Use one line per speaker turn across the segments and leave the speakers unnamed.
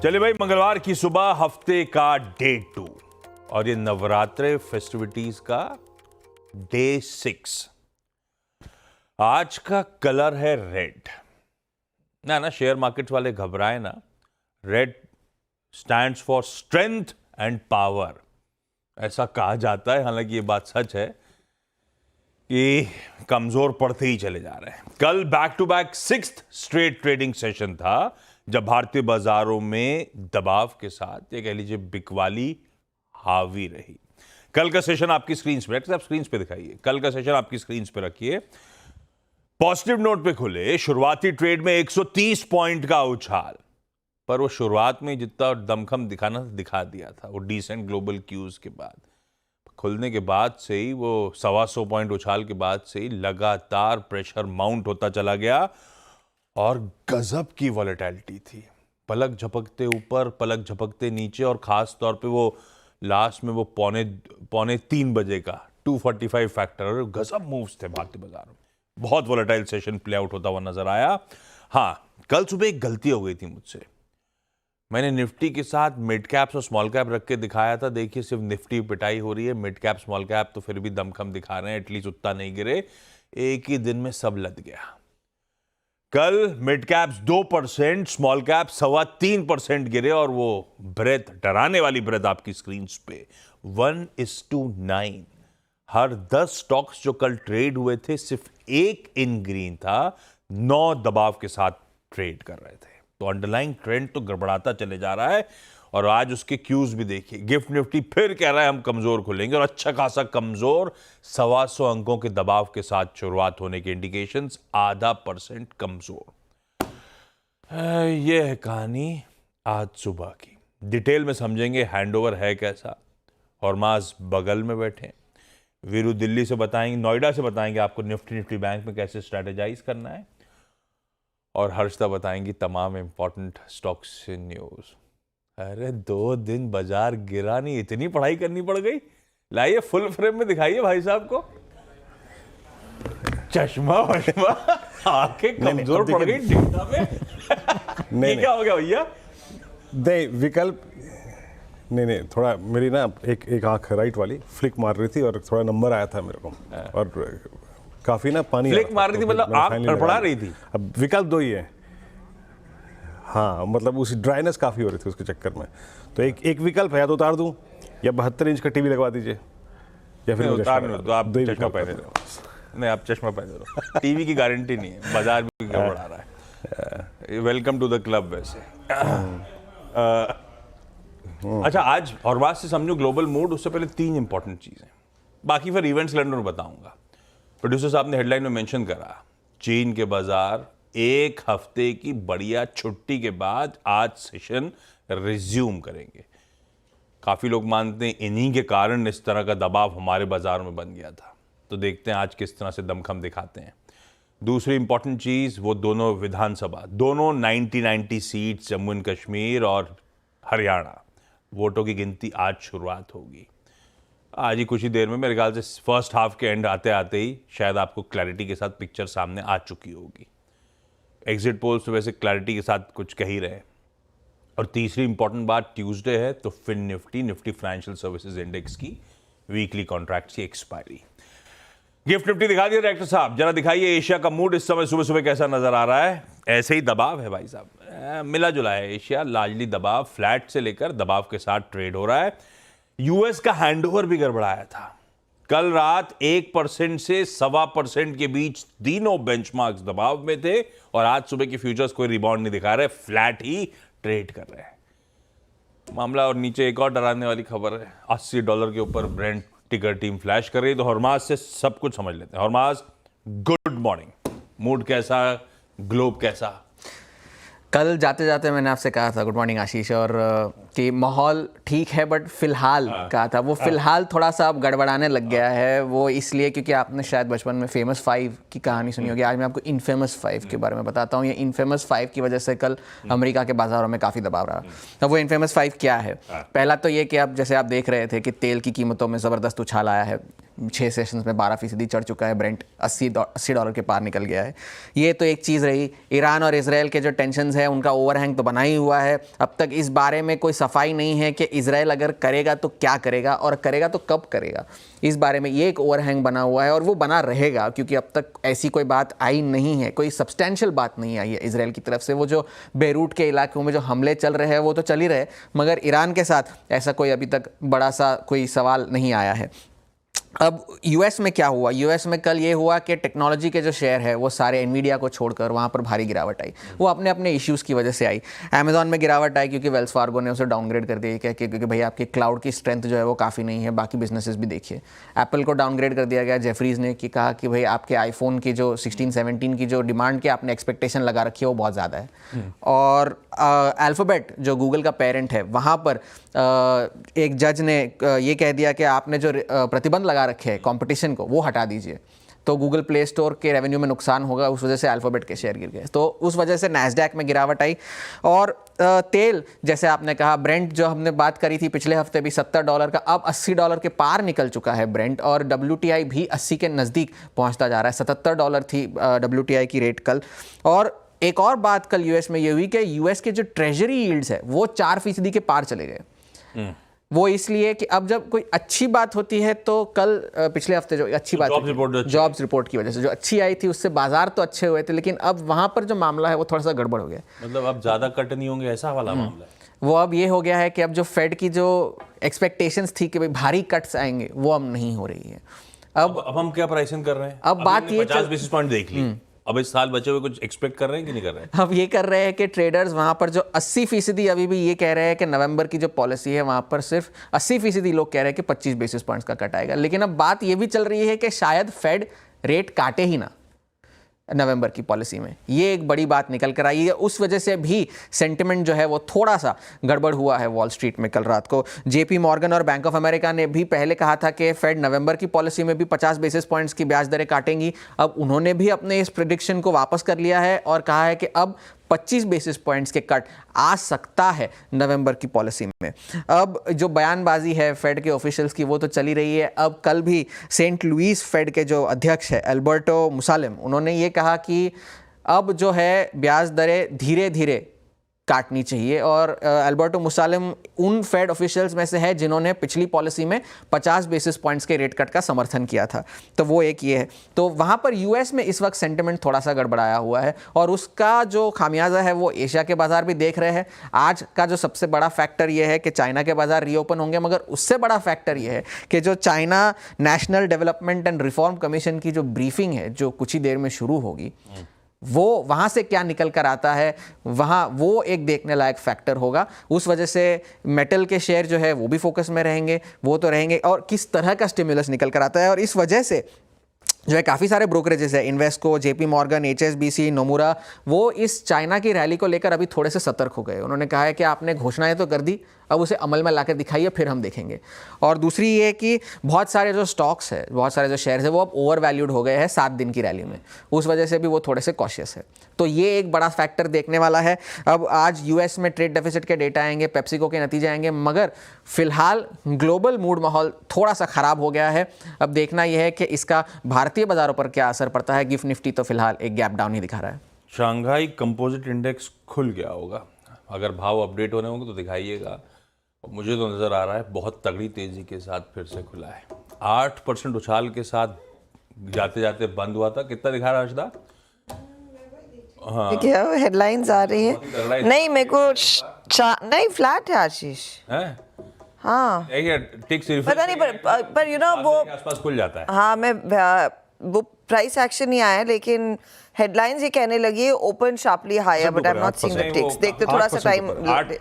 चलिए भाई, मंगलवार की सुबह हफ्ते का डे 2 और ये नवरात्रे फेस्टिविटीज का डे 6। आज का कलर है रेड। ना शेयर मार्केट्स वाले घबराए ना। Red stands for strength and power, ऐसा कहा जाता है। हालांकि ये बात सच है कि कमजोर पड़ते ही चले जा रहे हैं। कल back to back 6th straight trading session था जब भारतीय बाजारों में दबाव के साथ, ये कह लीजिए बिकवाली हावी रही। कल का सेशन आपकी स्क्रीन पे, आप स्क्रीन पे दिखाइए। कल का सेशन आपकी स्क्रीन पे रखिए। पॉजिटिव नोट पे खुले, शुरुआती ट्रेड में 130 पॉइंट का उछाल, पर वो शुरुआत में जितना दमखम दिखाना था दिखा दिया था। वो डिसेंट ग्लोबल क्यूज के बाद, खुलने के बाद से ही, वो 125 पॉइंट उछाल के बाद से ही लगातार प्रेशर माउंट होता चला गया और गजब की वॉलेटिलिटी थी। पलक झपकते ऊपर, पलक झपकते नीचे, और खास तौर पे वो लास्ट में वो पौने 3 बजे का 245 फैक्टर, गजब मूव्स थे भारतीय बाजार में। बहुत वॉलेटाइल सेशन प्ले आउट होता हुआ नजर आया। हाँ, कल सुबह एक गलती हो गई थी मुझसे। मैंने निफ्टी के साथ मिड कैप्स और स्मॉल कैप रख के दिखाया था। देखिए, सिर्फ निफ्टी पिटाई हो रही है, मिड कैप स्मॉल कैप तो फिर भी दमखम दिखा रहे हैं, एटलीस्ट उतना नहीं गिरे। एक ही दिन में सब लद गया। कल मिड कैप्स 2%, स्मॉल कैप 3.25% गिरे, और वो ब्रेथ, डराने वाली ब्रेथ आपकी स्क्रीन पे 1:9। हर 10 स्टॉक्स जो कल ट्रेड हुए थे, सिर्फ एक इन ग्रीन था। 9 दबाव के साथ ट्रेड कर रहे थे। तो अंडरलाइंग ट्रेंड तो गड़बड़ाता चले जा रहा है। और आज उसके क्यूज भी देखिए। गिफ्ट निफ्टी फिर कह रहा है हम कमजोर खुलेंगे, और अच्छा खासा कमजोर, 125 अंकों के दबाव के साथ शुरुआत होने के इंडिकेशंस, 0.5% कमजोर। यह है कहानी आज सुबह की। डिटेल में समझेंगे हैंडओवर है कैसा। हॉर्माज बगल में बैठे, वीरू दिल्ली से बताएंगे, नोएडा से बताएंगे आपको निफ्टी बैंक में कैसे स्ट्रेटेजाइज करना है, और हर्षदा बताएंगी तमाम इंपॉर्टेंट स्टॉक्स से न्यूज। अरे 2 दिन बाजार गिरा नहीं, इतनी पढ़ाई करनी पड़ गई। लाइए फुल फ्रेम में दिखाइए भाई साहब को। चश्मा वश्मा, आंखें कमजोर पड़ गई डेटा में। नहीं, क्या हो गया भैया?
नहीं, विकल्प नहीं, थोड़ा मेरी ना एक आंख राइट वाली फ्लिक मार रही थी और थोड़ा नंबर आया था मेरे को, और काफी ना पानी
फ्लिक मार रही थी, मतलब आंख तड़पड़ा रही थी।
अब विकल्प 2 ही है। हाँ, मतलब उसी ड्राइनेस काफी हो रही थी उसके चक्कर में। तो एक विकल्प है, या तो उतार दूं, या 72 इंच का टीवी लगवा दीजिए, या फिर
उतार दो। आप चश्मा पहने दो। नहीं, आप चश्मा पहने दो। टीवी की गारंटी नहीं है, बाजार भी गड़बड़ा रहा है। Welcome to the club. वैसे अच्छा, आज हॉर्माज से समझो ग्लोबल मूड। उससे पहले 3 इंपॉर्टेंट चीजें, बाकी फिर इवेंट्स कैलेंडर बताऊंगा। प्रोड्यूसर साहब ने हेडलाइन में मेंशन करा, चीन के बाजार 1 हफ्ते की बढ़िया छुट्टी के बाद आज सेशन रिज्यूम करेंगे। काफी लोग मानते हैं इन्हीं के कारण इस तरह का दबाव हमारे बाजार में बन गया था। तो देखते हैं आज किस तरह से दमखम दिखाते हैं। दूसरी इंपॉर्टेंट चीज, वो दोनों विधानसभा, दोनों 90 सीट्स, जम्मू एंड कश्मीर और हरियाणा, वोटों की गिनती आज शुरुआत होगी। आज ही कुछ ही देर में, मेरे ख्याल से फर्स्ट हाफ के एंड आते आते ही शायद आपको क्लैरिटी के साथ पिक्चर सामने आ चुकी होगी। एग्जिट पोल्स तो वैसे क्लैरिटी के साथ कुछ कह ही रहे। और तीसरी इंपॉर्टेंट बात, ट्यूसडे है तो fin nifty financial services index की वीकली कॉन्ट्रैक्ट की एक्सपायरी। गिफ्ट निफ्टी दिखा दिया डायरेक्टर साहब, जरा दिखाइए एशिया का मूड इस समय सुबह सुबह कैसा नजर आ रहा है। ऐसे ही दबाव है भाई साहब, मिला जुला है एशिया, लार्जली दबाव, फ्लैट से लेकर दबाव के साथ ट्रेड हो रहा है। यूएस का हैंडओवर भी गड़बड़ाया था। कल रात 1% से 1.25% के बीच तीनों बेंचमार्क्स दबाव में थे, और आज सुबह की फ्यूचर्स कोई रिबाउंड नहीं दिखा रहे, फ्लैट ही ट्रेड कर रहे हैं मामला। और नीचे एक और डराने वाली खबर है, $80 के ऊपर ब्रेंट टिकर टीम फ्लैश कर रही है। तो हॉर्माज से सब कुछ समझ लेते हैं। हॉर्माज, गुड मॉर्निंग। मूड कैसा, ग्लोब कैसा?
कल जाते जाते मैंने आपसे कहा था, गुड मॉर्निंग आशीष, और कि माहौल ठीक है, बट फिलहाल कहा था, वो फिलहाल थोड़ा सा अब गड़बड़ाने लग गया है। वो इसलिए क्योंकि आपने शायद बचपन में फेमस 5 की कहानी सुनी होगी। आज मैं आपको इनफेमस 5 के बारे में बताता हूँ। ये इनफेमस 5 की वजह से कल अमेरिका के बाजारों में काफ़ी दबाव रहा। अब वो इनफेमस 5 क्या है? पहला तो ये कि अब जैसे आप देख रहे थे कि तेल की कीमतों में ज़बरदस्त उछाल आया है। 6 सेशंस में 12% चढ़ चुका है, ब्रेंट $80 के पार निकल गया है। ये तो एक चीज़ रही। ईरान और इसराइल के जो टेंशन्स है उनका ओवरहैंग तो बना ही हुआ है। अब तक इस बारे में कोई सफाई नहीं है कि इसराइल अगर करेगा तो क्या करेगा और करेगा तो कब करेगा। इस बारे में ये एक ओवरहैंग बना हुआ है और वो बना रहेगा, क्योंकि अब तक ऐसी कोई बात आई नहीं है, कोई सब्सटेंशियल बात नहीं आई है इसराइल की तरफ से। वो जो बेरूट के इलाकों में जो हमले चल रहे हैं वो तो चल ही रहे, मगर ईरान के साथ ऐसा कोई अभी तक बड़ा सा कोई सवाल नहीं आया है। अब यूएस में क्या हुआ? यूएस में कल ये हुआ कि टेक्नोलॉजी के जो शेयर है वो सारे एनवीडिया को छोड़कर वहाँ पर भारी गिरावट आई। वो अपने अपने इश्यूज़ की वजह से आई। अमेजॉन में गिरावट आई क्योंकि वेल्स फार्गो ने उसे डाउनग्रेड कर दिया क्योंकि भाई आपकी क्लाउड की स्ट्रेंथ जो है वो काफ़ी नहीं है, बाकी बिजनेसेस भी देखिए। एप्पल को डाउनग्रेड कर दिया गया। जेफरीज ने कहा कि भाई आपके आईफोन की जो 16-17 की जो डिमांड की आपने एक्सपेक्टेशन लगा रखी है वो बहुत ज़्यादा है। और अल्फ़ाबेट जो गूगल का पेरेंट है, वहाँ पर एक जज ने ये कह दिया कि आपने जो प्रतिबंध लगा रखे हैं कंपटीशन को वो हटा दीजिए, तो गूगल प्ले स्टोर के रेवेन्यू में नुकसान होगा। उस वजह से अल्फ़ाबेट के शेयर गिर गए, तो उस वजह से नैस्डैक में गिरावट आई। और तेल, जैसे आपने कहा, ब्रेंट जो हमने बात करी थी पिछले हफ्ते भी $70 का, अब $80 के पार निकल चुका है ब्रेंट। और WTI भी 80 के नज़दीक पहुंचता जा रहा है। $77 थी WTI की रेट कल। और एक और बात कल यूएस में ये हुई कि यूएस के जो ट्रेजरी यील्ड्स है वो 4% के पार चले गए। वो इसलिए कि अब जब कोई अच्छी बात होती है तो कल पिछले हफ्ते जो अच्छी बात जॉब्स रिपोर्ट की वजह से जो अच्छी आई थी उससे बाजार तो अच्छे हुए थे, लेकिन अब वहां पर जो मामला है वो थोड़ा सा गड़बड़ हो गया।
मतलब अब ज्यादा कट नहीं होंगे, ऐसा वाला मामला है।
वो अब ये हो गया है कि अब जो फेड की जो एक्सपेक्टेशंस थी कि भाई भारी कट्स आएंगे वो अब नहीं हो रही है। अब
हम क्या प्राइसिंग कर रहे हैं?
अब बात ये
50 बेसिस पॉइंट देख ली, अब इस साल बचे हुए कुछ एक्सपेक्ट कर रहे हैं कि नहीं कर रहे हैं?
अब ये कर रहे हैं कि ट्रेडर्स वहां पर जो 80% अभी भी ये कह रहे हैं कि नवंबर की जो पॉलिसी है वहां पर सिर्फ 80% लोग कह रहे हैं कि 25 बेसिस पॉइंट्स का कट आएगा। लेकिन अब बात ये भी चल रही है कि शायद फेड रेट काटे ही ना नवंबर की पॉलिसी में। ये एक बड़ी बात निकल कर आई है। उस वजह से भी सेंटिमेंट जो है वो थोड़ा सा गड़बड़ हुआ है वॉल स्ट्रीट में कल रात को। जेपी मॉर्गन और बैंक ऑफ अमेरिका ने भी पहले कहा था कि फेड नवंबर की पॉलिसी में भी 50 बेसिस पॉइंट्स की ब्याज दरें काटेंगी। अब उन्होंने भी अपने इस प्रेडिक्शन को वापस कर लिया है और कहा है कि अब 25 बेसिस पॉइंट्स के कट आ सकता है नवंबर की पॉलिसी में। अब जो बयानबाजी है फेड के ऑफिशियल्स की वो तो चली रही है। अब कल भी सेंट लुइस फेड के जो अध्यक्ष है अल्बर्टो मुसालिम, उन्होंने ये कहा कि अब जो है ब्याज दरें धीरे धीरे काटनी चाहिए। और अल्बर्टो मुसालिम उन फेड ऑफिशियल्स में से है जिन्होंने पिछली पॉलिसी में 50 बेसिस पॉइंट्स के रेट कट का समर्थन किया था, तो वो एक ये है। तो वहाँ पर यूएस में इस वक्त सेंटिमेंट थोड़ा सा गड़बड़ाया हुआ है और उसका जो खामियाजा है वो एशिया के बाजार भी देख रहे हैं। आज का जो सबसे बड़ा फैक्टर ये है कि चाइना के बाजार रीओपन होंगे, मगर उससे बड़ा फैक्टर ये है कि जो China national development and reform commission की जो ब्रीफिंग है जो कुछ ही देर में शुरू होगी, वो वहाँ से क्या निकल कर आता है, वहाँ वो एक देखने लायक फैक्टर होगा। उस वजह से मेटल के शेयर जो है वो भी फोकस में रहेंगे, वो तो रहेंगे। और किस तरह का स्टिमुलस निकल कर आता है, और इस वजह से जो है काफ़ी सारे ब्रोकरेजेस है, Invesco, JP Morgan, HSBC, Nomura, वो इस चाइना की रैली को लेकर अभी थोड़े से सतर्क हो गए। उन्होंने कहा है कि आपने घोषणाएं तो कर दी, अब उसे अमल में लाकर दिखाइए, फिर हम देखेंगे। और दूसरी ये कि बहुत सारे जो स्टॉक्स है, बहुत सारे जो शेयर्स है वो अब ओवर वैल्यूड हो गए हैं 7 दिन की रैली में, उस वजह से भी वो थोड़े से कॉशियस है। तो ये एक बड़ा फैक्टर देखने वाला है। अब आज यूएस में ट्रेड डेफिसिट के डेटा आएंगे, पेप्सिको के नतीजे आएंगे, मगर फिलहाल ग्लोबल मूड माहौल थोड़ा सा ख़राब हो गया है। अब देखना यह है कि इसका भारतीय बाजारों पर क्या असर पड़ता है। गिफ्ट निफ्टी तो फिलहाल एक गैप डाउन ही दिखा रहा है।
शंघाई कंपोजिट इंडेक्स खुल गया होगा, अगर भाव अपडेट होने होंगे तो दिखाइएगा। मुझे तो नज़र आ रहा है बहुत तगड़ी तेज़ी के साथ फिर से खुला है। 8% उछाल के साथ जाते जाते बंद हुआ था। कितना दिखा रहा है अर्शदा? हाँ,
क्या हेडलाइंस आ रही है? नहीं, मेरे को नहीं, फ्लैट है आशीष।
है?
हाँ, पता नहीं, पर यू नो वो
आसपास खुल जाता है।
हाँ, मैं वो प्राइस एक्शन नहीं आया, लेकिन हेडलाइंस ये कहने लगी open sharply higher, but I am not seeing the ticks. देखते थोड़ा सा टाइम।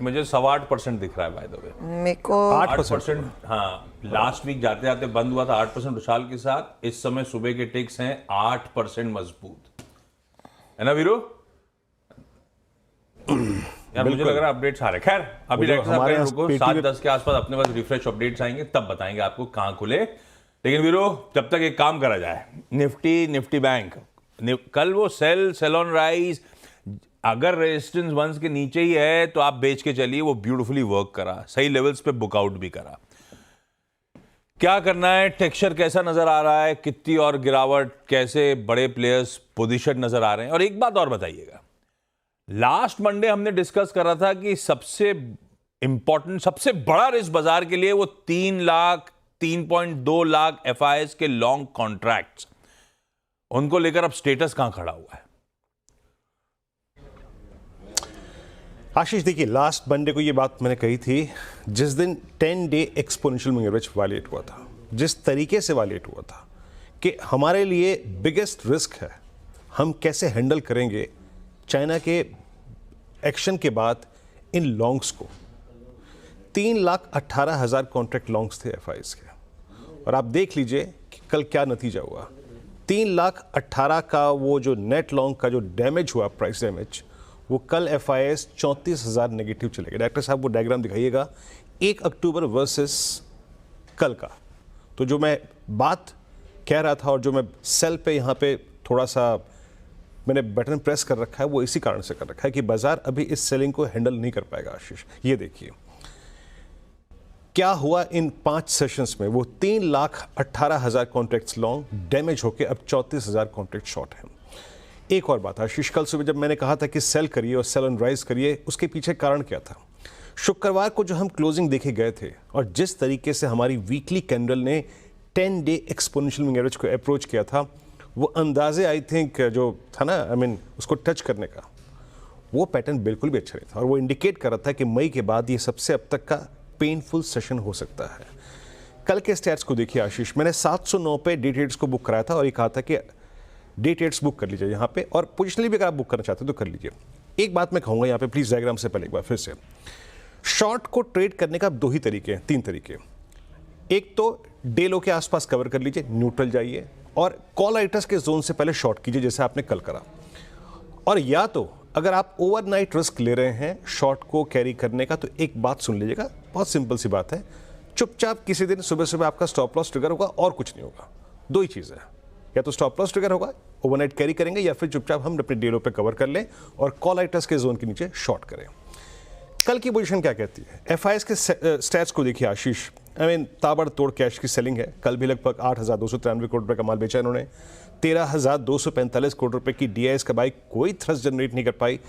मुझे 8.25% दिख रहा है बाय द वे।
मेरे को
8%। हाँ, लास्ट वीक जाते जाते बंद हुआ था 8% उछाल के साथ। इस समय सुबह के टिक्स हैं 8% मजबूत, है ना वीरू? यार मुझे लग रहा है अपडेट्स आ रहे। खैर अभी
हमारे
7:10 के आसपास अपने पास रिफ्रेश अपडेट्स आएंगे, तब बताएंगे आपको कहां खुले। लेकिन वीरो जब तक एक काम करा जाए, निफ्टी बैंक कल वो सेल ऑन राइज, अगर रेजिस्टेंस 1 के नीचे ही है तो आप बेच के चलिए। वो ब्यूटीफुली वर्क करा, सही लेवल्स पे बुकआउट भी करा। क्या करना है, टेक्सचर कैसा नजर आ रहा है, कितनी और गिरावट, कैसे बड़े प्लेयर्स पोजीशन नजर आ रहे हैं? और एक बात और बताइएगा, लास्ट मंडे हमने डिस्कस कर रहा था कि सबसे इंपॉर्टेंट, सबसे बड़ा रिस्क बाजार के लिए वो 3.2 लाख FIs के लॉन्ग कॉन्ट्रैक्ट्स, उनको लेकर अब स्टेटस कहां खड़ा हुआ है?
आशीष देखिए, लास्ट मंडे को ये बात मैंने कही थी, जिस दिन 10-डे एक्सपोनेंशियल मूविंग एवरेज वायलेट हुआ था, जिस तरीके से वायलेट हुआ था कि हमारे लिए बिगेस्ट रिस्क है हम कैसे हैंडल करेंगे चाइना के एक्शन के बाद इन लॉन्ग्स को। 3,18,000 कॉन्ट्रैक्ट लॉन्ग्स थे FIs के, और आप देख लीजिए कि कल क्या नतीजा हुआ। 3,18,000 का वो जो नेट लॉन्ग का जो डैमेज हुआ, प्राइस डैमेज, वो कल FIs 34,000 नेगेटिव चले गए। डॉक्टर साहब वो डायग्राम दिखाइएगा 1 अक्टूबर वर्सेस कल का। तो जो मैं बात कह रहा था और जो मैं सेल पे यहाँ पे थोड़ा सा मैंने बटन प्रेस कर रखा है, वो इसी कारण से कर रखा है कि बाजार अभी इस सेलिंग को हैंडल नहीं कर पाएगा। आशीष ये देखिए क्या हुआ इन 5 सेशंस में। वो 3,18,000 कॉन्ट्रैक्ट्स लॉन्ग डैमेज होकर अब 34,000 कॉन्ट्रैक्ट शॉर्ट हैं। एक और बात आशीष, कल सुबह जब मैंने कहा था कि सेल करिए और सेल एंड राइज करिए, उसके पीछे कारण क्या था? शुक्रवार को जो हम क्लोजिंग देखे गए थे और जिस तरीके से हमारी वीकली कैंडल ने 10-डे एक्सपोनेंशियल मूविंग एवरेज को अप्रोच किया था, वो अंदाजे आई थिंक जो था ना, उसको टच करने का, वो पैटर्न बिल्कुल भी अच्छा नहीं था और वो इंडिकेट कर रहा था कि मई के बाद ये सबसे अब तक का पेनफुल सेशन हो सकता है। कल के स्टैट्स को देखिए आशीष, मैंने 709 पे डे ट्रेड्स को बुक कराया था और ये कहा था कि डे ट्रेड्स बुक कर लीजिए यहाँ पे, और पोजिशनली भी अगर आप बुक करना चाहते हो तो कर लीजिए। एक बात मैं कहूँगा यहाँ पे, प्लीज डायग्राम से पहले एक बार फिर से, शॉर्ट को ट्रेड करने का 2 ही तरीके हैं, 3 तरीके। एक तो डे लो के आसपास कवर कर लीजिए, न्यूट्रल जाइए और कॉल राइटर्स के जोन से पहले शॉर्ट कीजिए जैसे आपने कल करा। और या तो अगर आप ओवरनाइट रिस्क ले रहे हैं शॉर्ट को कैरी करने का, तो एक बात सुन लीजिएगा, बहुत सिंपल सी बात है, चुपचाप किसी दिन सुबह सुबह आपका स्टॉप लॉस ट्रिगर होगा और कुछ नहीं होगा। 2 ही चीज़ है, या तो स्टॉप लॉस ट्रिगर होगा, ओवरनाइट कैरी करेंगे, या फिर चुपचाप हम अपने डे लो पे कवर कर लें और कॉल राइटर्स के जोन के नीचे शॉर्ट करें। कल की पोजीशन क्या कहती है? FIs के स्टैट्स को देखिए आशीष, ताबड़तोड़ कैश की सेलिंग है। कल भी लगभग 8,293 करोड़ रुपए का माल बेचा इन्होंने। 13,245 करोड़ रुपए की DIs का बाई, कोई थ्रस्ट जनरेट नहीं कर पाई।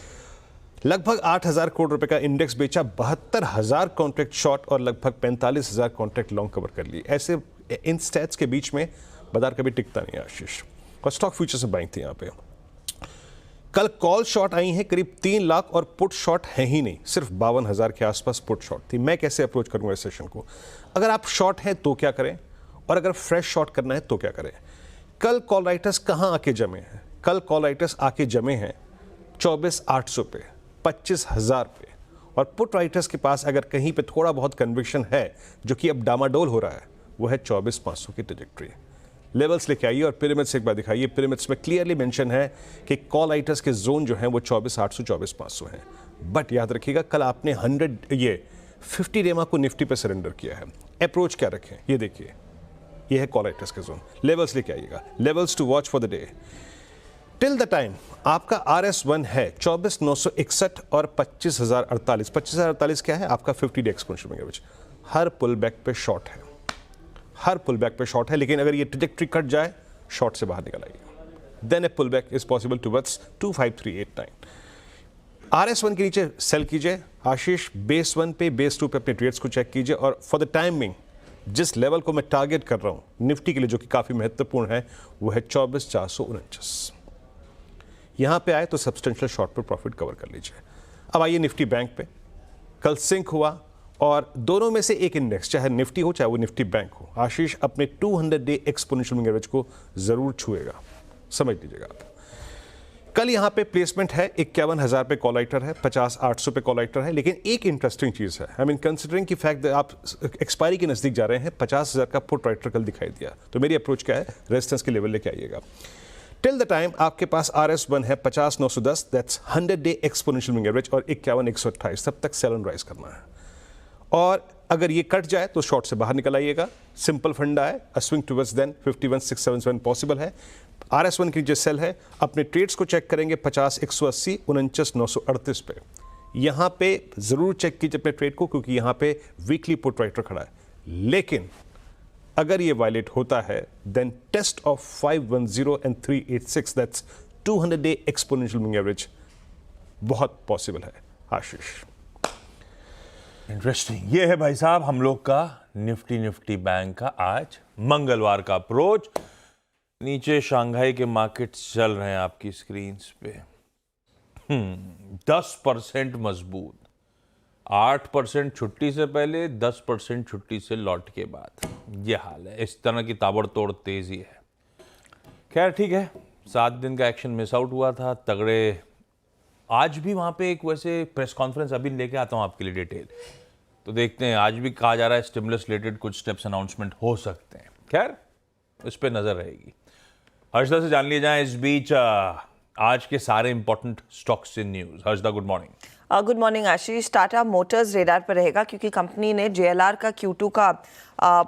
लगभग 8,000 करोड़ रुपए का इंडेक्स बेचा, 72,000 कॉन्ट्रैक्ट शॉर्ट और लगभग 45,000 कॉन्ट्रैक्ट लॉन्ग कवर कर लिए। ऐसे इन स्टैट्स के बीच में बाजार कभी टिकता नहीं है आशीष। और स्टॉक फ्यूचर से बाइंग थी यहाँ पे। कल कॉल शॉर्ट आई हैं करीब 3 लाख और पुट शॉर्ट है ही नहीं, सिर्फ 52,000 के आसपास पुट शॉर्ट थी। मैं कैसे अप्रोच करूंगा इस सेशन को? अगर आप शॉर्ट हैं तो क्या करें, और अगर फ्रेश शॉर्ट करना है तो क्या करें? कल कॉल राइटर्स कहां आके जमे हैं? कल कॉल राइटर्स आके जमे हैं 24,800 पे, 25,000 पे, और पुट राइटर्स के पास अगर कहीं पे थोड़ा बहुत कन्विक्शन है, जो कि अब डामाडोल हो रहा है, वो है 24,500 की ट्रैजेक्टरी। लेवल्स लेके आइए और पिरामिड्स एक बार दिखाइए। पिरामिड्स में क्लियरली मेंशन है कि कॉल राइटर्स के जोन जो हैं वो 24,800, 24,500 हैं। बट याद रखिएगा, कल आपने 50 रेमा को निफ्टी पे सरेंडर किया है। अप्रोच क्या रखें ये देखिए, ये है कॉल राइटर्स के जोन। लेवल्स लेके आइएगा, levels to watch for the day. Till the time आपका RS1 है 24,961 और 25,048। 25,048 क्या है? आपका 50-डे एक्सपोनेंशियल मूविंग एवरेज। हर पुल बैक पे शॉर्ट है, हर पुल बैक पे शॉर्ट है, लेकिन अगर ये ट्रैजेक्टरी कट जाए, शॉर्ट से बाहर निकल आइए। Then a pull back is possible towards 25389। RS1 के नीचे सेल कीजिए आशीष। बेस 1 पे, बेस 2 पे अपने ट्रेड्स को चेक कीजिए, और फॉर द टाइमिंग जिस लेवल को मैं टारगेट कर रहा हूं निफ्टी के लिए, जो कि काफी महत्वपूर्ण है, वो है 24,449। यहां पे आए तो सब्सटेंशियल शॉर्ट पर प्रॉफिट कवर कर लीजिए। अब आइए निफ्टी बैंक पे। कल सिंक हुआ और दोनों में से एक इंडेक्स, चाहे निफ्टी हो चाहे वो निफ्टी बैंक हो, आशीष अपने 200-डे एक्सपोनेंशियल मूविंग एवरेज को जरूर छुएगा, समझ लीजिएगा आप। कल यहां पे प्लेसमेंट है 51,000 पे कॉल राइटर है, 50,800 पे कॉल राइटर है। लेकिन एक इंटरेस्टिंग चीज है, कंसिडरिंग की फैक्ट आप एक्सपायरी के नजदीक जा रहे हैं, 50,000 का पुट राइटर कल दिखाई दिया। तो मेरी अप्रोच क्या है? रेजिस्टेंस के लेवल लेके आइएगा। टिल द टाइम आपके पास RS1 है 50,910, दैट्स 100-डे एक्सपोनेंशियल मूविंग एवरेज, और 51,128, तब तक सेल एंड राइज करना है। और अगर ये कट जाए तो शॉर्ट से बाहर निकल आइएगा। सिंपल फंडा है, a swing towards then 51,677 possible है। RS1 की जो सेल है, अपने ट्रेड्स को चेक करेंगे 50,180, 49,938 पे। यहां पे जरूर चेक कीजिए अपने ट्रेड को, क्योंकि यहां पे वीकली पुट राइटर खड़ा है। लेकिन अगर ये वायलेट होता है then test of 510 and 386 that's 200 day exponential moving average बहुत पॉसिबल है। आशीष,
इंटरेस्टिंग। ये है भाई साहब हम लोग का निफ्टी बैंक का आज मंगलवार का अप्रोच। नीचे शंघाई के मार्केट्स चल रहे हैं आपकी स्क्रीन पे 10% मजबूत, 8% छुट्टी से पहले, 10% छुट्टी से लौट के बाद। ये हाल है, इस तरह की ताबड़तोड़ तेजी है। खैर ठीक है, 7 दिन का एक्शन मिस आउट हुआ था तगड़े। आज भी वहां पे एक वैसे प्रेस कॉन्फ्रेंस अभी लेके आता हूं आपके लिए डिटेल, तो देखते हैं। आज भी कहा जा रहा है स्टिमुलस रिलेटेड कुछ स्टेप्स अनाउंसमेंट हो सकते हैं। खैर इस पे नजर रहेगी। हर्षदा से जान लिए जाए इस बीच आज के सारे important stocks in news. Harshada, good morning.
Good morning Ashish. Tata Motors radar पर रहेगा क्योंकि कंपनी ने JLR का Q2 का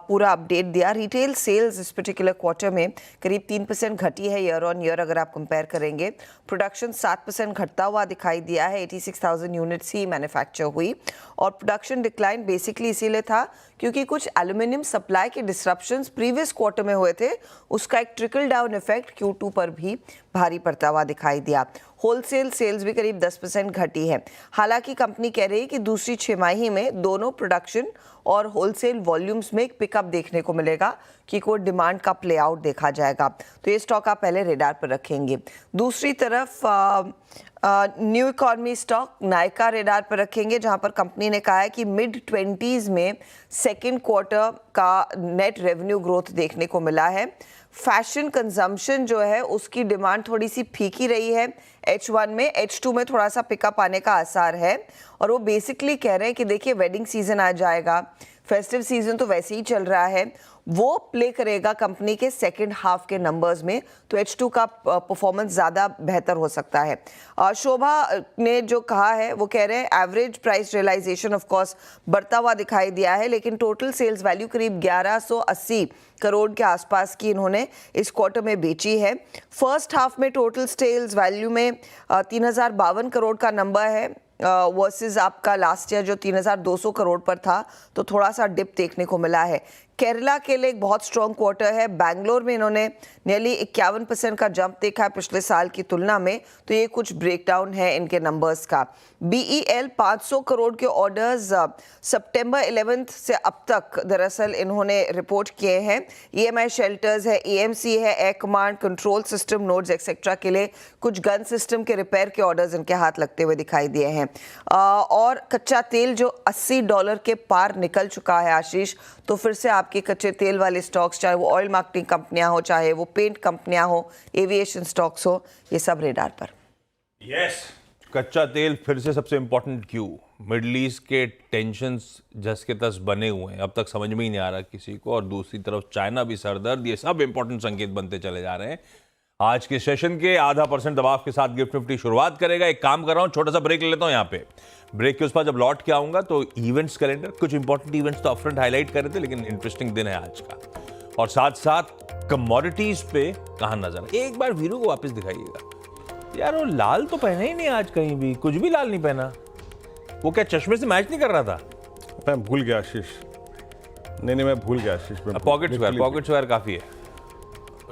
पूरा अपडेट दिया। रिटेल सेल्स इस पर्टिकुलर क्वार्टर में करीब 3% घटी है ईयर ऑन ईयर अगर आप कंपेयर करेंगे। प्रोडक्शन 7% घटता हुआ दिखाई दिया है, 86,000 यूनिट्स ही मैन्युफैक्चर हुई। और प्रोडक्शन डिक्लाइन बेसिकली इसीलिए था क्योंकि कुछ एल्यूमिनियम सप्लाई के डिसरप्शंस प्रीवियस क्वार्टर में हुए थे, उसका एक ट्रिकल डाउन इफेक्ट Q2 पर भी भारी पड़ता हुआ दिखाई दिया। होलसेल सेल्स भी करीब 10% घटी है। हालांकि कंपनी कह रही है कि दूसरी छमाही में दोनों प्रोडक्शन और होलसेल वॉल्यूम्स में एक पिकअप देखने को मिलेगा कि कोई डिमांड का प्ले आउट देखा जाएगा। तो ये स्टॉक आप पहले रेडार पर रखेंगे। दूसरी तरफ new economy stock Nykaa radar पर रखेंगे, जहां पर कंपनी ने कहा है कि mid-20s में सेकेंड क्वार्टर का नेट रेवेन्यू ग्रोथ देखने को मिला है। फैशन कंजम्पशन जो है उसकी डिमांड थोड़ी सी फीकी रही है H1 में, H2 में थोड़ा सा पिकअप आने का आसार है। और वो बेसिकली कह रहे हैं कि देखिए वेडिंग सीजन आ जाएगा, फेस्टिव सीजन तो वैसे ही चल रहा है, वो प्ले करेगा कंपनी के सेकंड हाफ के नंबर्स में, तो H2 का परफॉर्मेंस ज़्यादा बेहतर हो सकता है। शोभा ने जो कहा है वो कह रहे हैं average price realisation of course बढ़ता हुआ दिखाई दिया है, लेकिन टोटल सेल्स वैल्यू करीब 1180 करोड़ के आसपास की इन्होंने इस क्वार्टर में बेची है। फर्स्ट हाफ में टोटल सेल्स वैल्यू में 3052 करोड़ का नंबर है वर्सेस आपका लास्ट ईयर जो 3200 करोड़ पर था, तो थोड़ा सा डिप देखने को मिला है। केरला के लिए एक बहुत स्ट्रॉन्ग क्वार्टर है। बैंगलोर में इन्होंने नियरली 51% का जंप देखा है पिछले साल की तुलना में, तो ये कुछ ब्रेकडाउन है इनके नंबर्स का। BEL 500 करोड़ के ऑर्डर्स सितंबर 11 से अब तक दरअसल इन्होंने रिपोर्ट किए हैं। EMI शेल्टर्स है, AMC है, air command control system nodes etcetera के लिए कुछ गन सिस्टम के रिपेयर के ऑर्डर्स इनके हाथ लगते हुए दिखाई दिए हैं। और कच्चा तेल जो $80 के पार निकल चुका है आशीष, तो फिर से आपके कच्चे तेल वाले स्टॉक्स, चाहे वो ऑयल मार्केटिंग कंपनियां हो, चाहे वो पेंट कंपनियां हो, एविएशन स्टॉक्स हो, ये सब रेडार पर।
यस, कच्चा तेल फिर से सबसे इंपॉर्टेंट क्यों? मिडल ईस्ट के टेंशंस जस के तस बने हुए हैं, अब तक समझ में ही नहीं आ रहा किसी को। और दूसरी तरफ चाइना भी सरदर्द, ये सब इंपॉर्टेंट संकेत बनते चले जा रहे हैं। आज के सेशन के 0.5% दबाव के साथ गिफ्ट निफ्टी शुरुआत करेगा। एक काम कर रहा हूं, छोटा सा ब्रेक ले लेता हूं यहाँ पे। ब्रेक के उस पर जब लौट के आऊंगा तो इवेंट्स कैलेंडर, कुछ इंपॉर्टेंट इवेंट्स तो अपफ्रंट हाईलाइट कर रहे थे, लेकिन इंटरेस्टिंग दिन है आज का। और साथ साथ कमोडिटीज पे कहां नजर, एक बार वीरू को वापस दिखाइएगा यार। वो लाल तो पहना ही नहीं आज, कहीं भी कुछ भी लाल नहीं पहना। वो क्या चश्मे से मैच नहीं कर रहा था?
मैं भूल गया आशीष। नहीं मैं भूल गया आशीष।
पॉकेट स्क्वायर काफी है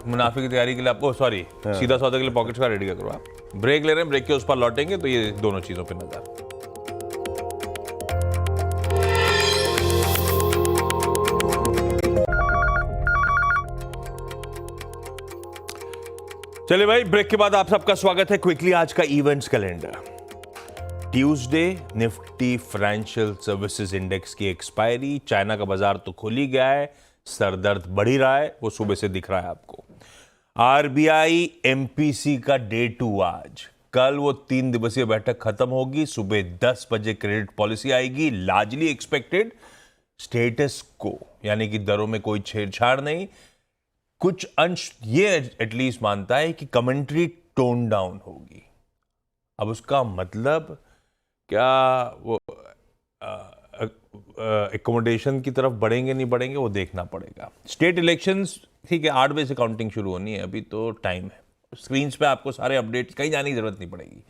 मुनाफे की तैयारी के लिए। आपको सॉरी, सीधा सौदे के लिए पॉकेट स्क्वायर रेडी करो आप। ब्रेक ले रहे हैं, ब्रेक के उस पर लौटेंगे तो ये दोनों चीजों पे नजर। चलिए भाई, ब्रेक के बाद आप सबका स्वागत है। क्विकली आज का events calendar. Tuesday Nifty financial services index की एक्सपायरी। चाइना का बाजार तो खुल ही गया है, सरदर्द बढ़ ही रहा है, वो सुबह से दिख रहा है आपको। RBI MPC का डे 2 आज। कल वो 3 दिवसीय बैठक खत्म होगी, सुबह 10 बजे क्रेडिट पॉलिसी आएगी। लार्जली एक्सपेक्टेड स्टेटस को, यानी कि दरों में कोई छेड़छाड़ नहीं। कुछ अंश ये एटलीस्ट मानता है कि कमेंट्री टोन डाउन होगी। अब उसका मतलब क्या वो एकोमोडेशन की तरफ बढ़ेंगे नहीं बढ़ेंगे, वो देखना पड़ेगा। स्टेट इलेक्शंस ठीक है, 8 बजे से काउंटिंग शुरू होनी है, अभी तो टाइम है। स्क्रीन्स पे आपको सारे अपडेट्स, कहीं जाने की जरूरत नहीं पड़ेगी।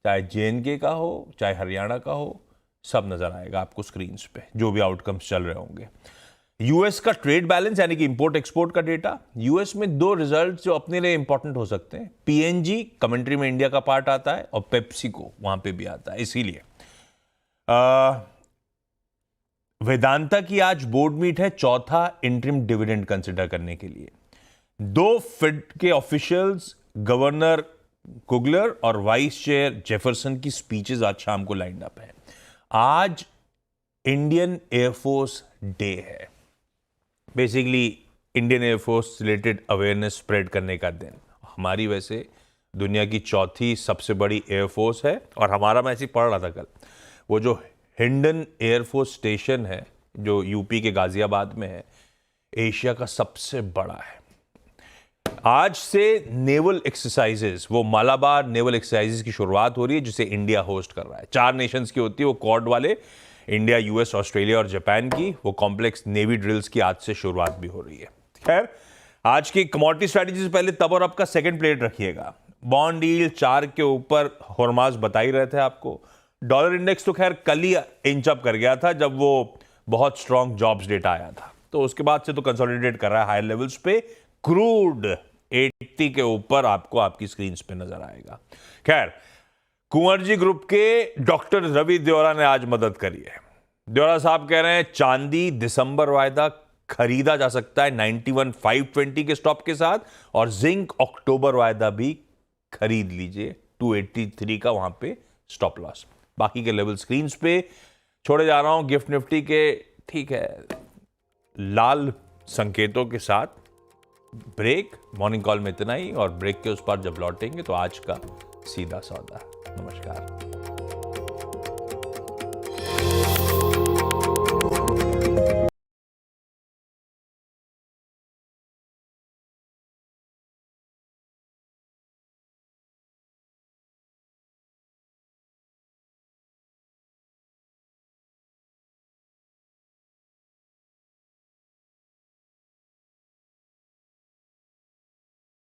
चाहे JNK का हो, चाहे हरियाणा का हो, सब नजर आएगा आपको स्क्रीन्स पे, जो भी आउटकम्स चल रहे होंगे। यूएस का ट्रेड बैलेंस यानी कि इंपोर्ट एक्सपोर्ट का डेटा, यूएस में दो रिजल्ट जो अपने लिए इंपॉर्टेंट हो सकते हैं। पीएनजी कमेंट्री में इंडिया का पार्ट आता है और पेप्सिको वहां पे भी आता है। इसीलिए वेदांता की आज बोर्ड मीट है, चौथा इंटरिम डिविडेंड कंसिडर करने के लिए। दो फेड के ऑफिशियल्स गवर्नर कुगलर और वाइस चेयर जेफरसन की स्पीचेस आज शाम को लाइंड अप है। आज इंडियन एयरफोर्स डे है, basically Indian air force related awareness spread करने का दिन। हमारी वैसे दुनिया की चौथी सबसे बड़ी एयरफोर्स है और हमारा, मैं ऐसे पढ़ रहा था कल, वो जो हिंडन एयरफोर्स स्टेशन है जो यूपी के गाजियाबाद में है, एशिया का सबसे बड़ा है। आज से नेवल एक्सरसाइजेस, वो मालाबार नेवल एक्सरसाइजेस की शुरुआत हो रही है जिसे इंडिया होस्ट कर रहा है। 4 नेशंस की होती है वो क्वाड वाले, इंडिया, यूएस, ऑस्ट्रेलिया और जापान की। वो कॉम्प्लेक्स नेवी ड्रिल्स की आज से शुरुआत भी हो रही है। खैर, आज की कमोडिटी स्ट्रैटेजी से पहले तब और अब का सेकंड प्लेट रखिएगा। बॉन्ड यील्ड 4 के ऊपर हॉर्माज बता ही रहे थे आपको। डॉलर इंडेक्स तो खैर कल ही इंच अप कर गया था जब वो बहुत स्ट्रॉन्ग जॉब्स डेटा आया था, तो उसके बाद से तो कंसोलिडेट कर रहा है हायर लेवल्स पे। क्रूड 80 के ऊपर आपको आपकी स्क्रीन पे नजर आएगा। खैर, कुंवर जी ग्रुप के डॉक्टर रवि देओरा ने आज मदद करी है। देओरा साहब कह रहे हैं चांदी दिसंबर वायदा खरीदा जा सकता है 91,520 के स्टॉप के साथ, और जिंक अक्टूबर वायदा भी खरीद लीजिए 283 का वहां पे स्टॉप लॉस। बाकी के लेवल स्क्रीन पे छोड़े जा रहा हूं। गिफ्ट निफ्टी के ठीक है लाल संकेतों के साथ ब्रेक, मॉर्निंग कॉल में इतना ही, और ब्रेक के उस पार जब लौटेंगे तो आज का सीधा सौदा। नमस्कार।